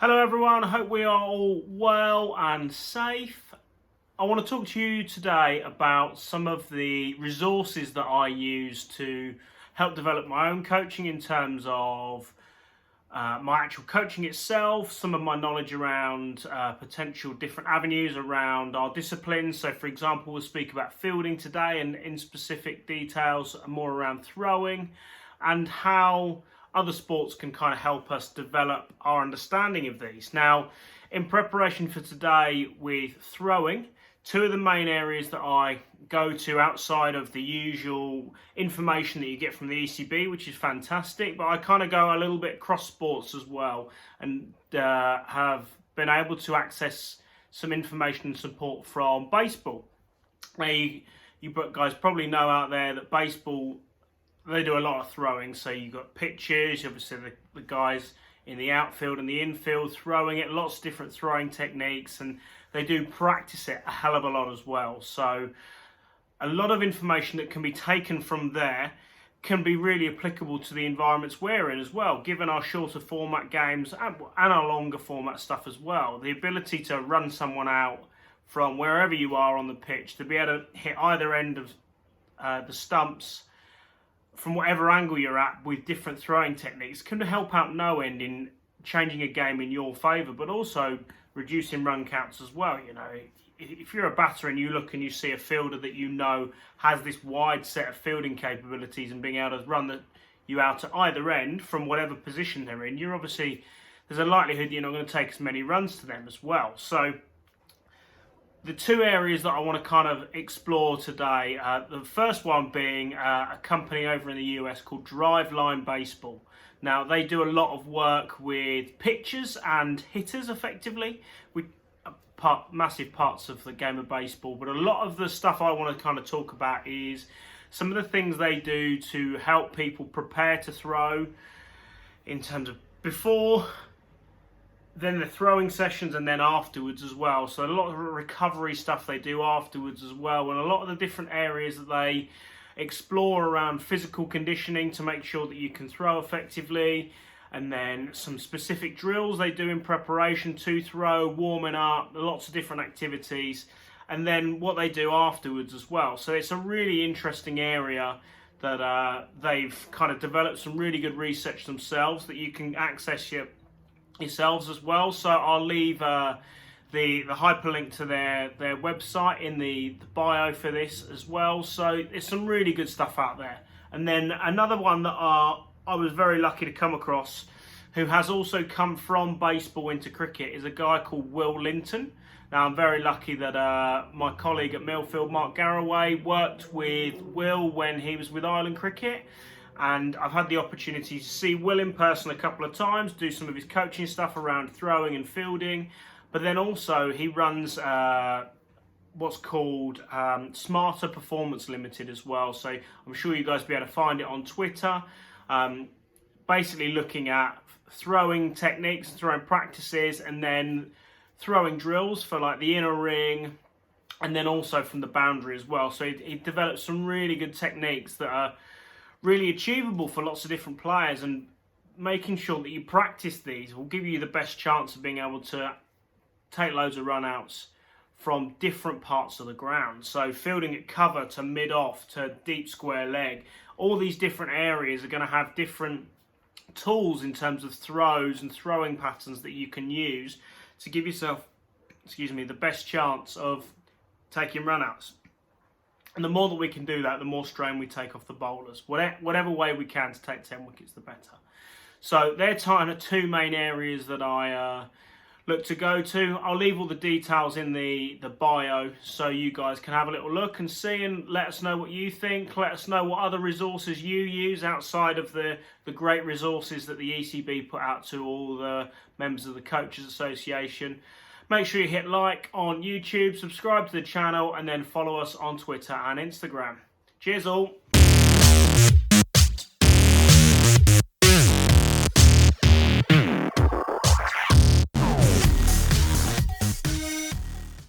Hello everyone, I hope we are all well and safe. I want to talk to you today about some of the resources that I use to help develop my own coaching in terms of my actual coaching itself, some of my knowledge around potential different avenues around our disciplines. So for example, we'll speak about fielding today and in specific details more around throwing and how other sports can kind of help us develop our understanding of these. Now, in preparation for today with throwing, two of the main areas that I go to outside of the usual information that you get from the ECB, which is fantastic, but I kind of go a little bit cross sports as well and have been able to access some information and support from baseball. Now, you guys probably know out there that baseball, they do a lot of throwing, so you've got pitchers, obviously the guys in the outfield and the infield throwing it, lots of different throwing techniques, and they do practice it a hell of a lot as well. So a lot of information that can be taken from there can be really applicable to the environments we're in as well, given our shorter format games and our longer format stuff as well. The ability to run someone out from wherever you are on the pitch, to be able to hit either end of the stumps from whatever angle you're at with different throwing techniques can help out no end in changing a game in your favour, but also reducing run counts as well. You know, if you're a batter and you look and you see a fielder that you know has this wide set of fielding capabilities and being able to run you out at either end from whatever position they're in, you're obviously, there's a likelihood you're not going to take as many runs to them as well. So the two areas that I want to kind of explore today, the first one being a company over in the US called Driveline Baseball. Now, they do a lot of work with pitchers and hitters effectively, with massive parts of the game of baseball. But a lot of the stuff I want to kind of talk about is some of the things they do to help people prepare to throw in terms of before, then the throwing sessions, and then afterwards as well. So a lot of recovery stuff they do afterwards as well, and a lot of the different areas that they explore around physical conditioning to make sure that you can throw effectively, and then some specific drills they do in preparation to throw, warming up, lots of different activities, and then what they do afterwards as well. So it's a really interesting area that they've kind of developed some really good research themselves that you can access yourselves as well. So I'll leave the hyperlink to their website in the bio for this as well. So there's some really good stuff out there. And then another one that I was very lucky to come across, who has also come from baseball into cricket, is a guy called Will Linton. Now, I'm very lucky that my colleague at Millfield, Mark Garraway, worked with Will when he was with Ireland Cricket. And I've had the opportunity to see Will in person a couple of times, do some of his coaching stuff around throwing and fielding. But then also he runs what's called Smarter Performance Limited as well. So I'm sure you guys will be able to find it on Twitter. Basically looking at throwing techniques, throwing practices, and then throwing drills for like the inner ring, and then also from the boundary as well. So he developed some really good techniques that are really achievable for lots of different players, and making sure that you practice these will give you the best chance of being able to take loads of run outs from different parts of the ground. So fielding at cover to mid-off to deep square leg, all these different areas are going to have different tools in terms of throws and throwing patterns that you can use to give yourself, the best chance of taking run outs. And the more that we can do that, the more strain we take off the bowlers. Whatever way we can to take 10 wickets, the better. So they're kind of two main areas that I look to go to. I'll leave all the details in the bio so you guys can have a little look and see, and let us know what you think. Let us know what other resources you use outside of the great resources that the ECB put out to all the members of the Coaches Association. Make sure you hit like on YouTube, subscribe to the channel, and then follow us on Twitter and Instagram. Cheers all.